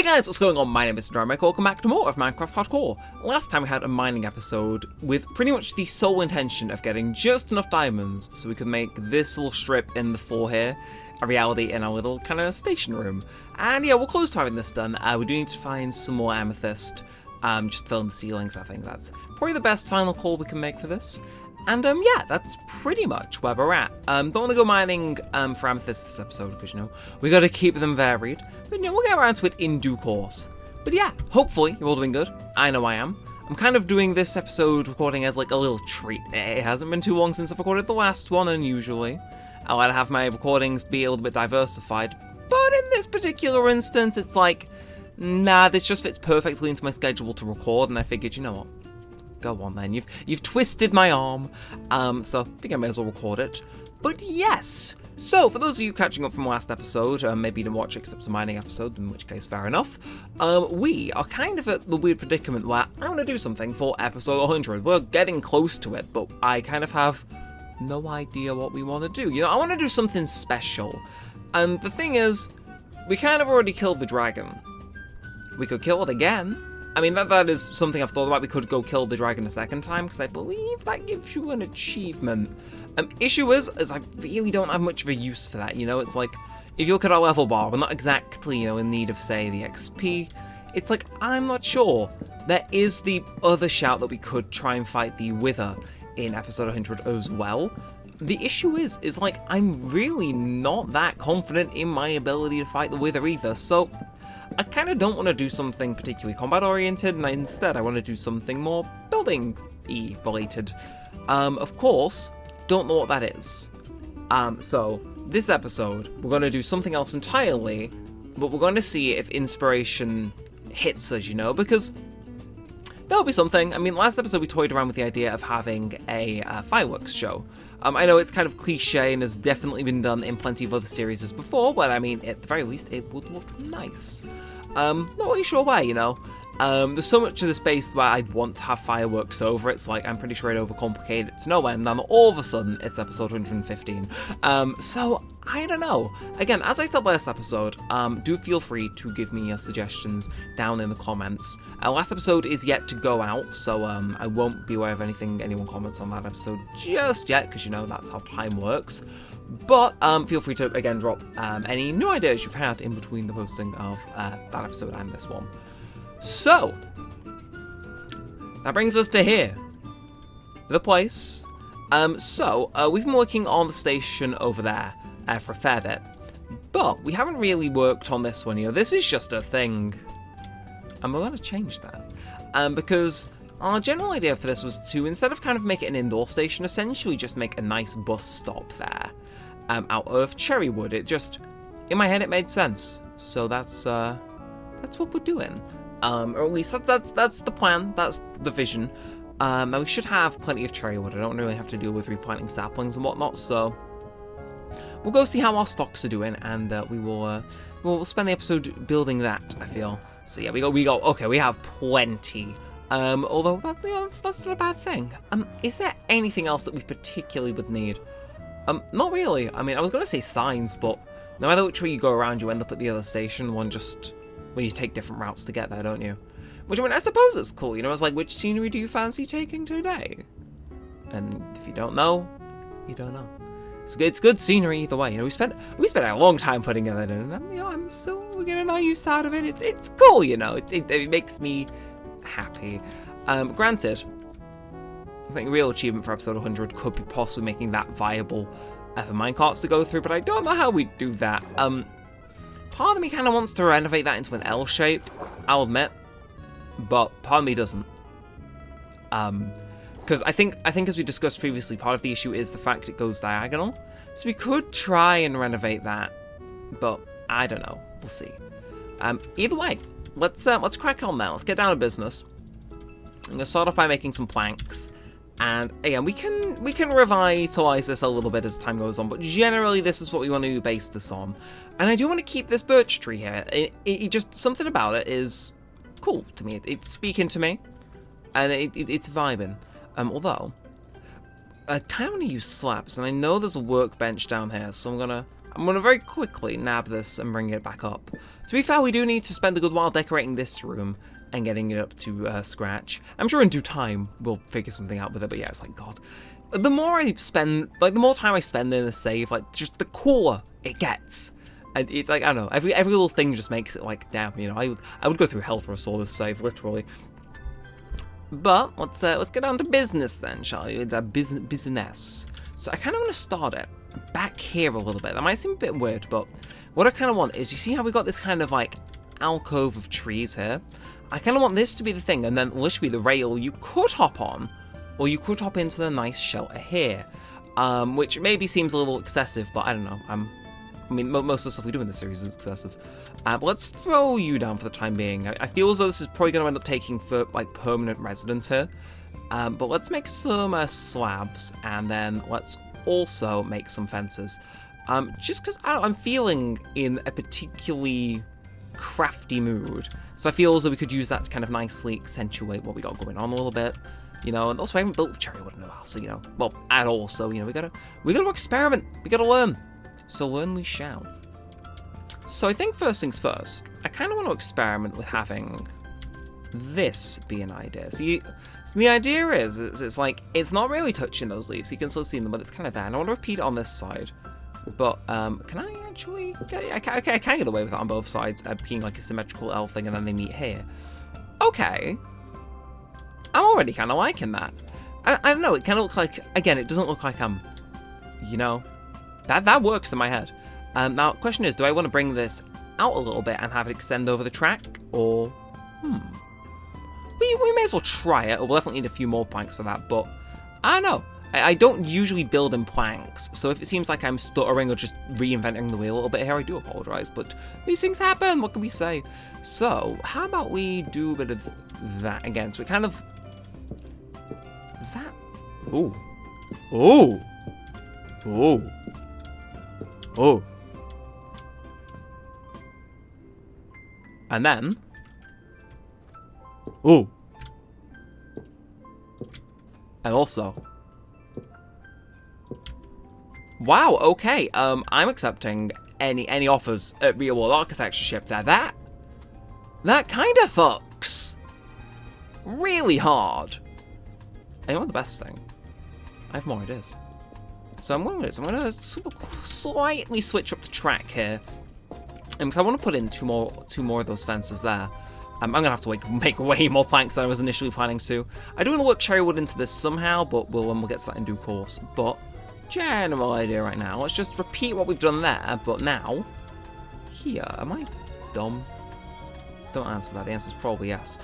guys, what's going on? My name is Neremik. Welcome back to more of Minecraft Hardcore. Last time we had a mining episode with pretty much the sole intention of getting just enough diamonds so we could make this little strip in the floor here a reality in our little kind of station room. And yeah, we're close to having this done. We do need to find some more amethyst, just to fill in the ceilings. I think that's probably the best final call we can make for this. And yeah, that's pretty much where we're at. Don't want to go mining for amethyst this episode because, you know, we got to keep them varied. But, you know, we'll get around to it in due course. But yeah, hopefully you're all doing good. I know I am. I'm kind of doing this episode recording as like a little treat. It hasn't been too long since I've recorded the last one, and usually I like to have my recordings be a little bit diversified. But in this particular instance, it's like, nah, this just fits perfectly into my schedule to record, and I figured, you know what? Go on then, you've twisted my arm, so I think I may as well record it. But yes, so for those of you catching up from last episode, maybe you didn't watch it because it was a mining episode, in which case fair enough, we are kind of at the weird predicament where I want to do something for episode 100. We're getting close to it, but I kind of have no idea what we want to do. You know, I want to do something special, and the thing is, we kind of already killed the dragon. We could kill it again. I mean, that is something I've thought about. We could go kill the dragon a second time, because I believe that gives you an achievement. Issue is I really don't have much of a use for that, you know? It's like, if you look at our level bar, we're not exactly, you know, in need of, say, the XP. It's like, I'm not sure. There is the other shout that we could try and fight the Wither in episode 100 as well. The issue is like, I'm really not that confident in my ability to fight the Wither either, so I kind of don't want to do something particularly combat-oriented, and instead I want to do something more building-y related. Of course, don't know what that is. So, this episode, we're going to do something else entirely, but we're going to see if inspiration hits us, you know, because that'll be something. I mean, last episode we toyed around with the idea of having a fireworks show. I know it's kind of cliche and has definitely been done in plenty of other series before, but I mean, at the very least, it would look nice. Not really sure why, you know. There's so much of the space where I'd want to have fireworks over it, so like, I'm pretty sure I'd overcomplicate it to no end, and all of a sudden, it's episode 115. So, I don't know. Again, as I said last episode, do feel free to give me your suggestions down in the comments. Last episode is yet to go out, so I won't be aware of anyone comments on that episode just yet, because you know, that's how time works. But feel free to, again, drop any new ideas you've had in between the posting of that episode and this one. So, that brings us to here, the place. We've been working on the station over there for a fair bit, but we haven't really worked on this one, you know, this is just a thing, and we're going to change that, because our general idea for this was to, instead of kind of make it an indoor station, essentially just make a nice bus stop there, out of cherry wood. It just, in my head, it made sense, so that's what we're doing. Or at least that's the plan, that's the vision. Now we should have plenty of cherry wood. I don't really have to deal with replanting saplings and whatnot, so we'll go see how our stocks are doing, and we'll spend the episode building that, I feel. So yeah, we go. Okay, we have plenty. Although that's not a bad thing. Is there anything else that we particularly would need? Not really. I mean, I was gonna say signs, but no matter which way you go around, you end up at the other station. One just where you take different routes to get there, don't you? Which, I mean, I suppose it's cool, you know, it's like, which scenery do you fancy taking today? And if you don't know, you don't know. It's good scenery either way, you know, we spent a long time putting it in, and, you know, I'm still getting no use out of it. It's cool, you know, it makes me happy. Granted, I think a real achievement for episode 100 could be possibly making that viable for minecarts to go through, but I don't know how we do that. Part of me kind of wants to renovate that into an L shape, I'll admit, but part of me doesn't. Because I think as we discussed previously, part of the issue is the fact it goes diagonal. So we could try and renovate that, but I don't know. We'll see. Either way, let's crack on now. Let's get down to business. I'm gonna start off by making some planks. And again, we can revitalize this a little bit as time goes on, but generally this is what we want to base this on. And I do want to keep this birch tree here. It just, something about it is cool to me. It's speaking to me, and it's vibing. Although, I kind of want to use slabs, and I know there's a workbench down here, so I'm I'm going to very quickly nab this and bring it back up. To be fair, we do need to spend a good while decorating this room and getting it up to scratch. I'm sure in due time we'll figure something out with it, but yeah, it's like, God. The more I spend, like, the more time I spend in the save, like, just the cooler it gets. And it's like, I don't know, every little thing just makes it like, damn, you know, I would go through hell to restore this save, literally. But let's get down to business then, shall we? The business. So I kind of want to start it back here a little bit. That might seem a bit weird, but what I kind of want is, you see how we got this kind of like alcove of trees here? I kind of want this to be the thing, and then literally the rail you could hop on, or you could hop into the nice shelter here, which maybe seems a little excessive, but I don't know. I mean, most of the stuff we do in this series is excessive. But let's throw you down for the time being. I feel as though this is probably going to end up taking for like permanent residence here. But let's make some slabs, and then let's also make some fences. Just because I'm feeling in a particularly crafty mood. So I feel as though we could use that to kind of nicely accentuate what we got going on a little bit. You know, and also I haven't built cherry wood in a while, so, you know, well, at all. So, you know, we gotta experiment. We gotta learn. So learn we shall. So I think first things first, I kind of want to experiment with having this be an idea. So the idea is it's like, it's not really touching those leaves. You can still see them, but it's kind of there. And I want to repeat it on this side. But can I actually? I can get away with that on both sides, being like a symmetrical L thing, and then they meet here. Okay. I'm already kind of liking that. I don't know, it kind of looks like, again, it doesn't look like I'm, you know, that works in my head. Now, the question is, do I want to bring this out a little bit and have it extend over the track, or, we may as well try it. We'll definitely need a few more planks for that, but I don't know. I don't usually build in planks, so if it seems like I'm stuttering or just reinventing the wheel a little bit here, I do apologize, but these things happen, what can we say? So, how about we do a bit of that again? So we kind of... Is that... Ooh. Ooh. Ooh. Oh. And then... Ooh. And also... Wow, okay, I'm accepting any offers at Real World Architecture Ship there. That kind of fucks really hard. And you know what the best thing? I have more ideas. So I'm going to slightly switch up the track here, because I want to put in two more of those fences there. I'm going to have to make way more planks than I was initially planning to. I do want to work cherry wood into this somehow, but we'll get to that in due course. But general idea right now, let's just repeat what we've done there, but now here. Am I dumb? Don't answer that. The answer is probably yes.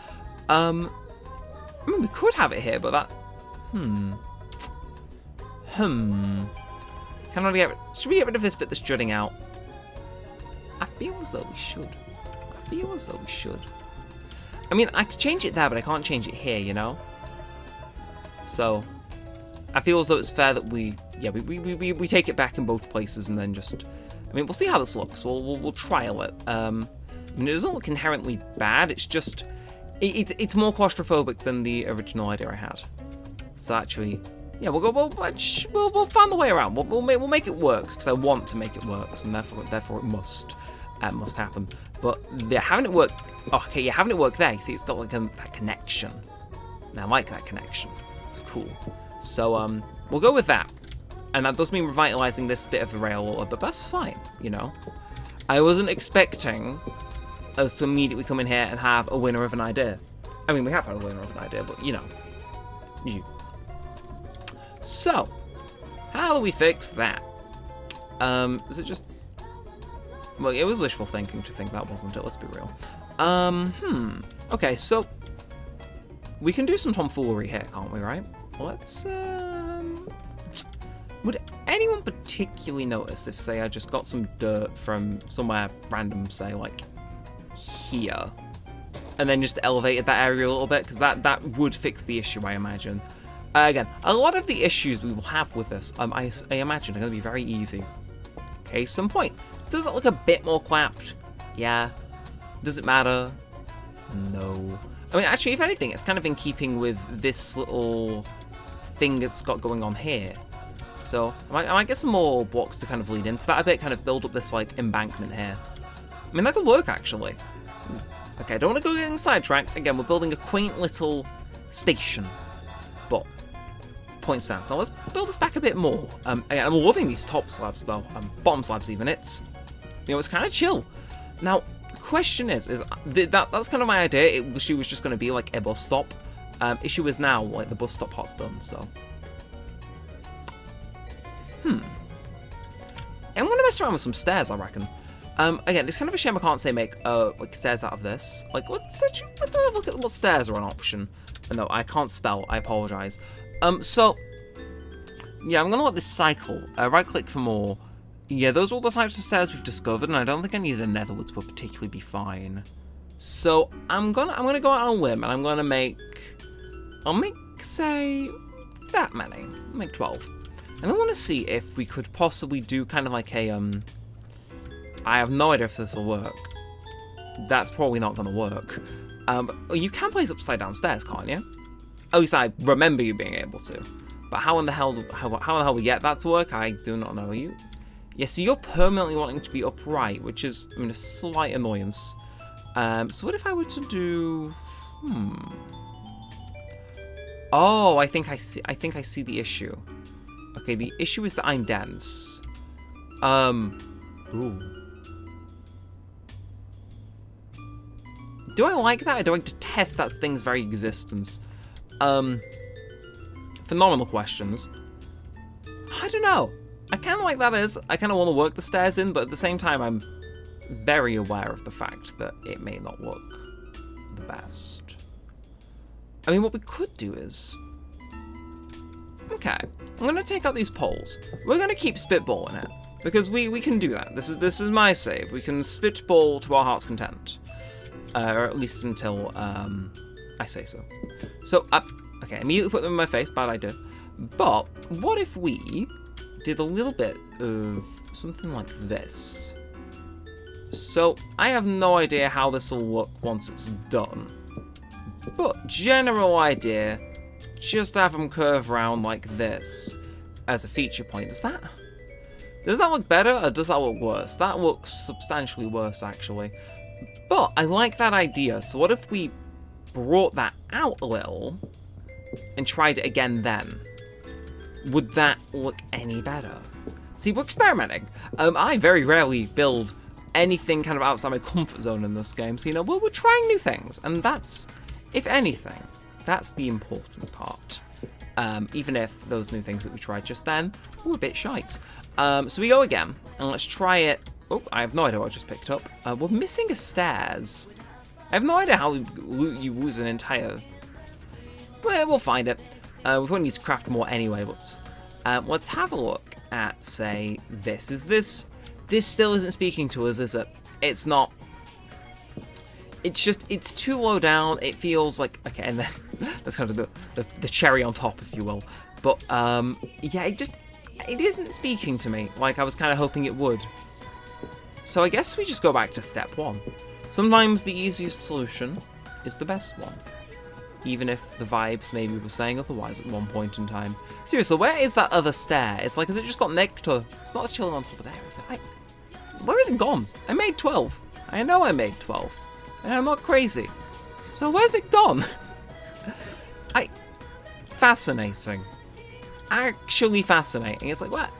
I mean, we could have it here, but that... Can I should we get rid of this bit that's jutting out? I feel as though we should. I mean, I could change it there, but I can't change it here, you know? So, I feel as though it's fair that we take it back in both places and then just... I mean, we'll see how this looks. We'll trial it. I mean, it doesn't look inherently bad. It's just... It's more claustrophobic than the original idea I had. So actually... Yeah, we'll find the way around. We'll make it work, because I want to make it work, and therefore it must happen. But having it work... Okay, yeah, having it work there, you see, it's got like that connection. Now, I like that connection. It's cool. So, we'll go with that. And that does mean revitalizing this bit of the rail a little, but that's fine, you know? I wasn't expecting us to immediately come in here and have a winner of an idea. I mean, we have had a winner of an idea, but, you know. So, how do we fix that? Is it just... Well, it was wishful thinking to think that, wasn't it? Let's be real. Okay, so... We can do some tomfoolery here, can't we, right? Let's, Would anyone particularly notice if, say, I just got some dirt from somewhere random, say, like, here, and then just elevated that area a little bit? Because that would fix the issue, I imagine. Again, a lot of the issues we will have with this, I imagine, are going to be very easy. Case in point. Does it look a bit more clapped? Yeah. Does it matter? No. I mean, actually, if anything, it's kind of in keeping with this little thing it's got going on here. So I might get some more blocks to kind of lead into that a bit, kind of build up this like embankment here. I mean, that could work actually. Okay, I don't want to go getting sidetracked. Again, we're building a quaint little station. But point stands. Now let's build this back a bit more. Again, I'm loving these top slabs though. Bottom slabs even. It's kind of chill. Now, question is that's kind of my idea. She was just going to be like a bus stop. Issue is now like the bus stop part's done. So, I'm gonna mess around with some stairs, I reckon. Again, it's kind of a shame I can't say make like stairs out of this. Like, let's have a look at what stairs are an option. No, I can't spell. I apologize. So yeah, I'm gonna let this cycle. Right click for more. Yeah, those are all the types of stairs we've discovered, and I don't think any of the netherwoods would particularly be fine. So I'm gonna go out on a limb, and I'm gonna make. I'll make, say, that many. I'll make 12. And I want to see if we could possibly do kind of like a I have no idea if this will work. That's probably not gonna work. You can place upside down stairs, can't you? At least I remember you being able to. But how in the hell we get that to work? I do not know. Yeah, so you're permanently wanting to be upright, which is, I mean, a slight annoyance. So what if I were to do? Oh, I think I see the issue. Okay, the issue is that I'm dense. Ooh. Do I like that, or do I detest that thing's very existence? Phenomenal questions. I don't know. I kind of like that as, I kind of want to work the stairs in, but at the same time, I'm very aware of the fact that it may not look the best. I mean, what we could do is... Okay, I'm going to take out these poles. We're going to keep spitballing it, because we can do that. This is my save. We can spitball to our heart's content. Or at least until I say so. So, okay, immediately put them in my face, bad idea. But, what if we did a little bit of something like this? So, I have no idea how this will look once it's done. But, general idea, just have them curve around like this as a feature point. Does that look better, or does that look worse? That looks substantially worse, actually. But I like that idea, so what if we brought that out a little and tried it again then? Would that look any better? See, we're experimenting. I very rarely build anything kind of outside my comfort zone in this game, so, you know, we're trying new things, and that's, if anything, that's the important part. Even if those new things that we tried just then were a bit shite. So we go again, and let's try it. Oh, I have no idea what I just picked up. We're missing a stairs. I have no idea how you lose an entire... Well, we'll find it. We probably need to craft more anyway, but... let's have a look at, say, this. This still isn't speaking to us, is it? It's not. It's just, it's too low down. It feels like... Okay, and then that's kind of the cherry on top, if you will. But, yeah, it isn't speaking to me like I was kind of hoping it would. So I guess we just go back to step one. Sometimes the easiest solution is the best one. Even if the vibes maybe were saying otherwise at one point in time. Seriously, where is that other stair? It's like, has it just got nectar? It's not chilling on top of there, is it? Where is it gone? I made 12. I know I made 12. And I'm not crazy. So where's it gone? Fascinating. Actually fascinating. It's like, what?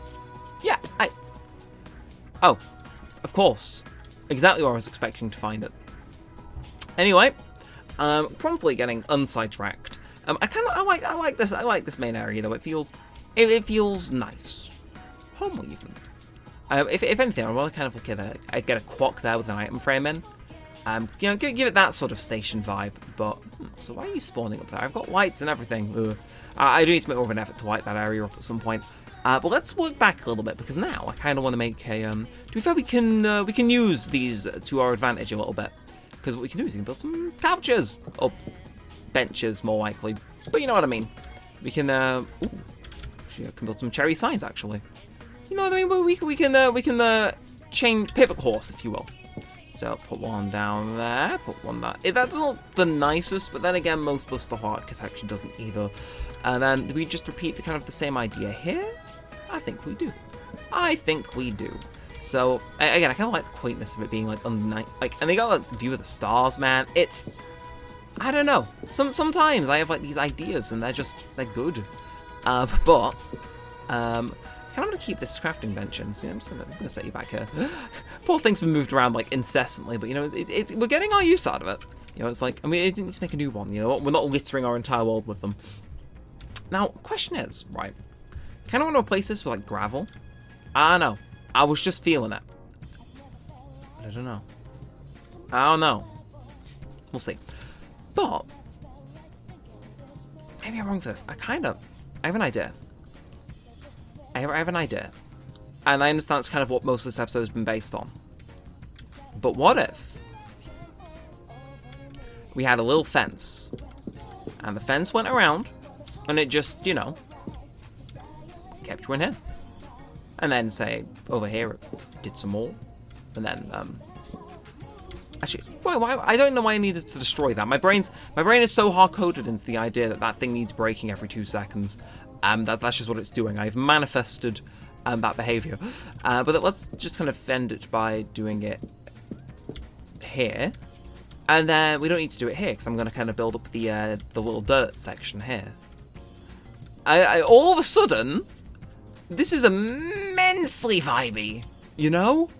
Yeah, Oh. Of course. Exactly where I was expecting to find it. Anyway, promptly getting unsidetracked. I like this main area though. It feels nice. Homely even. If anything, I want to kind of get a clock there with an item frame in. You know, give it that sort of station vibe. But so why are you spawning up there? I've got lights and everything. Ugh. I do need to make more of an effort to light that area up at some point. But let's work back a little bit, because now I kind of want to make a... to be fair, we can use these to our advantage a little bit. Because what we can do is we can build some couches. Or benches, more likely. But you know what I mean. We can... we can build some cherry signs, actually. You know what I mean? We can change pivot course, if you will. So put one down there, put one there. That's not the nicest, but then again, most bus stop architecture doesn't either. And then we just repeat the kind of the same idea here. I think we do. I think we do. So, again, I kind of like the quaintness of it being, like, underneath, like, and they got, like, view of the stars, man. It's, I don't know. Sometimes I have, like, these ideas, and they're good. Kind of want to keep this crafting bench in, so I'm just gonna set you back here. Poor thing's been moved around, like, incessantly, but, you know, we're getting our use out of it. You know, it's like, I mean, it didn't need to make a new one, you know, we're not littering our entire world with them. Now, question is, right, kind of want to replace this with, like, gravel. I don't know. I was just feeling it. I don't know. I don't know. We'll see. But maybe I'm wrong for this. I have an idea. I have an idea. And I understand it's kind of what most of this episode has been based on. But what if we had a little fence, and the fence went around, and it just, you know, kept you in here. And then, say, over here, it did some more. And then, actually, why? I don't know why I needed to destroy that. My brain is so hard-coded into the idea that that thing needs breaking every 2 seconds. That's just what it's doing. I've manifested that behavior. But let's just kind of fend it by doing it here. And then we don't need to do it here, because I'm going to kind of build up the little dirt section here. All of a sudden, this is immensely vibey, you know?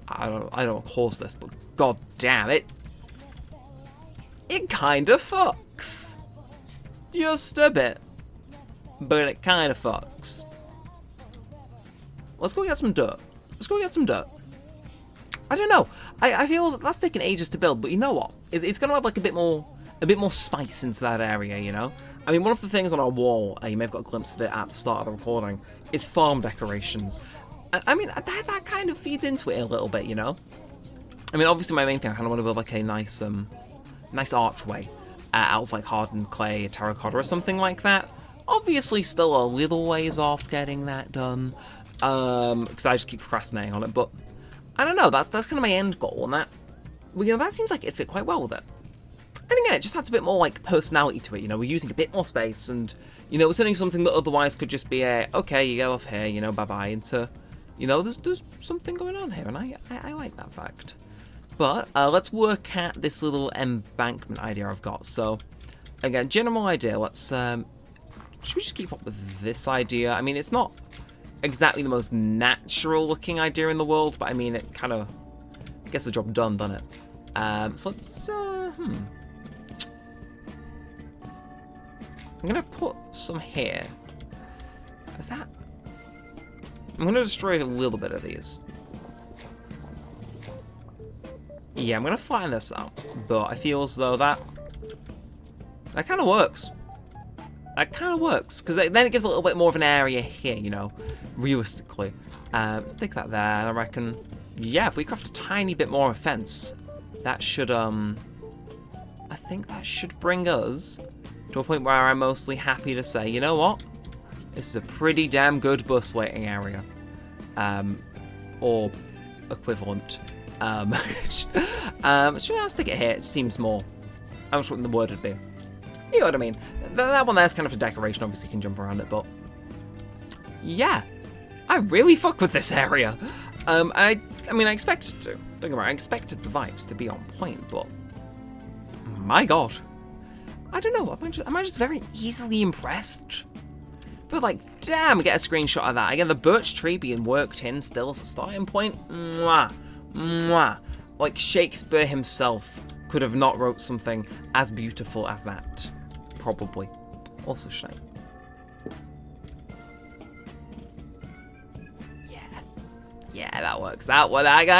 I don't cause this, but god damn it. It kind of fucks. Just a bit. But it kind of fucks. Let's go get some dirt. I don't know. I feel that's taken ages to build, but you know what? It's gonna have like a bit more spice into that area, you know? I mean, one of the things on our wall, you may have got a glimpse of it at the start of the recording, is farm decorations. I mean, that kind of feeds into it a little bit, you know? I mean, obviously my main thing, I kind of want to build like a nice archway out of like hardened clay, terracotta or something like that. Obviously still a little ways off getting that done, because I just keep procrastinating on it, but I don't know, that's kind of my end goal, and that, well, you know, that seems like it'd fit quite well with it. And again, it just adds a bit more, like, personality to it, you know, we're using a bit more space, and, you know, we're turning something that otherwise could just be a, okay, you get off here, you know, bye-bye, into, you know, there's something going on here, and I like that fact. But, let's work at this little embankment idea I've got. So, again, general idea, let's, should we just keep up with this idea? I mean, it's not exactly the most natural-looking idea in the world, but, I mean, it kind of gets the job done, doesn't it? So let's, I'm gonna put some here. Is that? I'm gonna destroy a little bit of these. Yeah, I'm gonna flatten this out, but I feel as though that kind of works. That kind of works, because then it gives a little bit more of an area here, you know, realistically. Let's stick that there, and I reckon, yeah, if we craft a tiny bit more of a fence, that should, I think that should bring us to a point where I'm mostly happy to say, you know what? This is a pretty damn good bus waiting area. Or equivalent. Should I stick it here? It seems more. I'm not sure what the word would be. You know what I mean? That one there's kind of a decoration, obviously you can jump around it, but yeah. I really fuck with this area. I mean, I expected to. Don't get me wrong, I expected the vibes to be on point, but my god. I don't know, am I just very easily impressed? But like, damn, get a screenshot of that. Again, the birch tree being worked in still as a starting point. Mwah. Mwah. Like, Shakespeare himself could have not wrote something as beautiful as that. Probably. Also, should I? Yeah, that works. That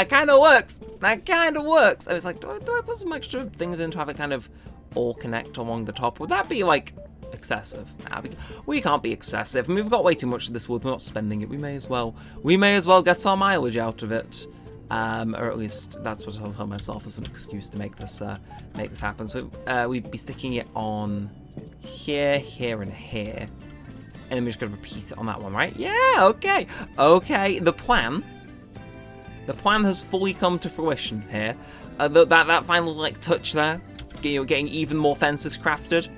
kind of works. That kind of works. I was like, do I put some extra things in to have it kind of all connect along the top? Would that be, like, excessive? Nah, we can't be excessive. I mean, we've got way too much of this wood. We're not spending it. We may as well get our mileage out of it. Or at least that's what I'll tell myself as an excuse to make this happen. So we'd be sticking it on here, here, and here. And then we're just going to repeat it on that one, right? Yeah, okay. Okay, the plan has fully come to fruition here. That final, like, touch there, getting even more fences crafted.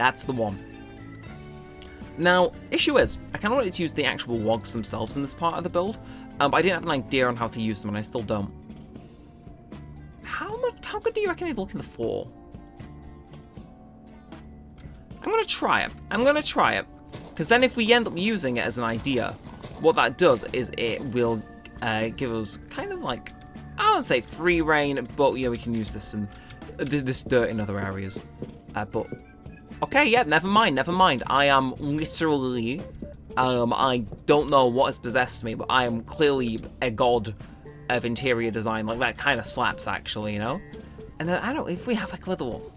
That's the one. Now, issue is, I kind of wanted to use the actual logs themselves in this part of the build, but I didn't have an idea on how to use them, and I still don't. How good do you reckon they'd look in the floor? I'm going to try it. I'm going to try it. Because then if we end up using it as an idea, what that does is it will give us kind of like, I wouldn't say free reign, but yeah, we can use this and this dirt in other areas. But okay, yeah, never mind. I am literally, I don't know what has possessed me, but I am clearly a god of interior design. Like, that kind of slaps, actually, you know. And then I don't know if we have like a little,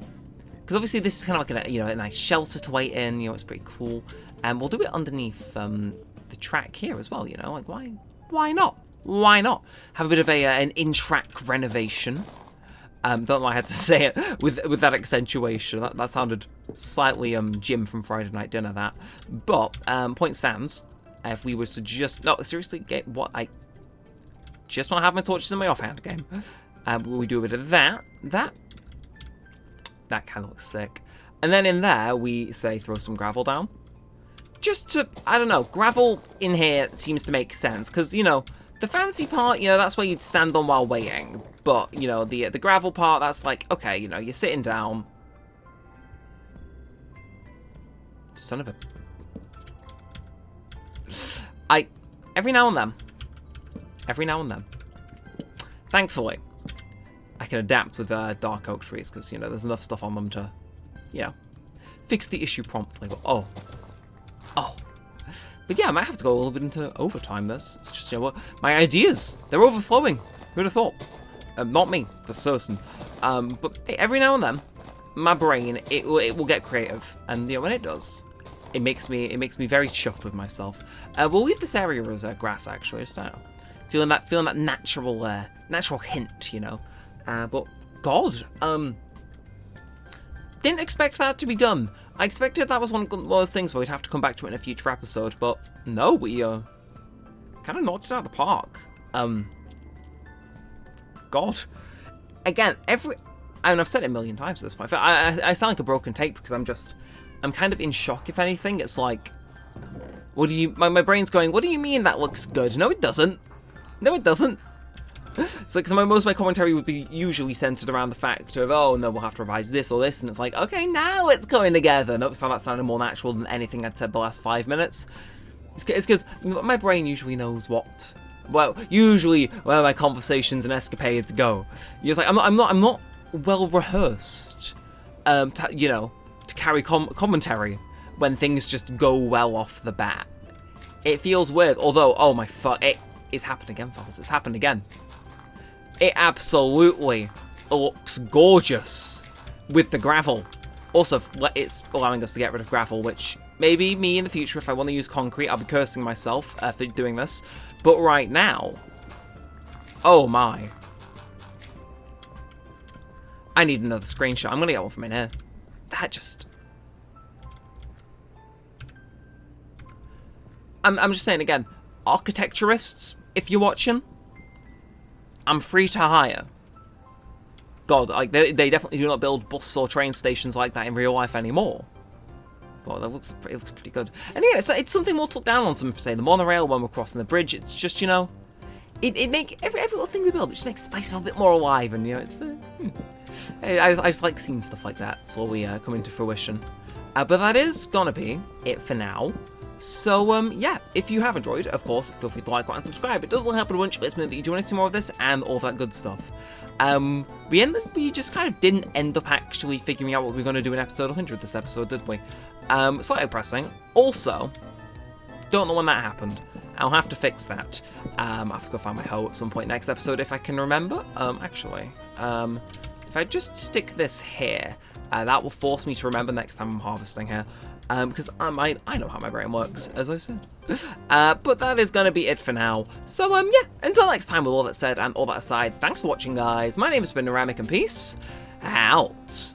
because obviously this is kind of like a nice shelter to wait in. You know, it's pretty cool. And we'll do it underneath the track here as well. You know, like why not? Why not have a bit of an in-track renovation? Don't know why I had to say it with that accentuation. That sounded slightly Jim from Friday Night Dinner, that. But point stands. If we were to just seriously get what I just want to have my torches in my offhand game. We do a bit of that. That kind of looks sick. And then in there we say throw some gravel down. Just to, I don't know, gravel in here seems to make sense because, you know, the fancy part, you know, that's where you'd stand on while waiting. But, you know, the gravel part, that's like, okay, you know, you're sitting down. Son of a... Every now and then, thankfully, I can adapt with dark oak trees because, you know, there's enough stuff on them to, you know, fix the issue promptly. But, oh. But yeah, I might have to go a little bit into overtime this. It's just, you know what, my ideas, they're overflowing. Who'd have thought? Not me, for certain. But hey, every now and then, my brain, it will get creative. And, you know, when it does, it makes me very chuffed with myself. We'll leave this area as grass, actually, just feeling that natural hint, you know. But God, didn't expect that to be done. I expected that was one of those things where we'd have to come back to it in a future episode, but no, we kind of knocked it out of the park. God, again, I've said it a million times at this point. I sound like a broken tape because I'm kind of in shock. If anything, it's like, what do you? My brain's going, what do you mean that looks good? No, it doesn't. No, it doesn't. It's like, because most of my commentary would be usually centered around the fact of, oh no, we'll have to revise this or this, and it's like, okay, now it's coming together. Notice how that sounded more natural than anything I'd said the last 5 minutes. It's because my brain usually knows what. Well, usually where my conversations and escapades go. It's like I'm not well rehearsed, to carry commentary when things just go well off the bat. It feels weird. Although, oh my fuck, it's happened again, fellas. It's happened again. It absolutely looks gorgeous with the gravel. Also, it's allowing us to get rid of gravel, which maybe me in the future, if I want to use concrete, I'll be cursing myself for doing this. But right now, oh my. I need another screenshot. I'm going to get one from in here. That just... I'm just saying again, architecturists, if you're watching, I'm free to hire. God, like they definitely do not build bus or train stations like that in real life anymore. But it looks pretty good. And yeah, it's something we'll talk down on some, say, the monorail when we're crossing the bridge. It's just, you know, it make every little thing we build, it just makes the place feel a bit more alive. And, you know, it's I just like seeing stuff like that slowly come into fruition. But that is gonna be it for now. So, yeah, if you have enjoyed, of course, feel free to like, comment, and subscribe. It does help a bunch. It lets me know that you do want to see more of this and all that good stuff. We just kind of didn't end up actually figuring out what we were going to do in episode 100 this episode, did we? Slightly depressing. Also, don't know when that happened. I'll have to fix that. I'll have to go find my hoe at some point next episode if I can remember. If I just stick this here, that will force me to remember next time I'm harvesting here. Because I know how my brain works, as I said. But that is going to be it for now. So, yeah, until next time, with all that said and all that aside, thanks for watching, guys. My name has been Neremik, and peace out.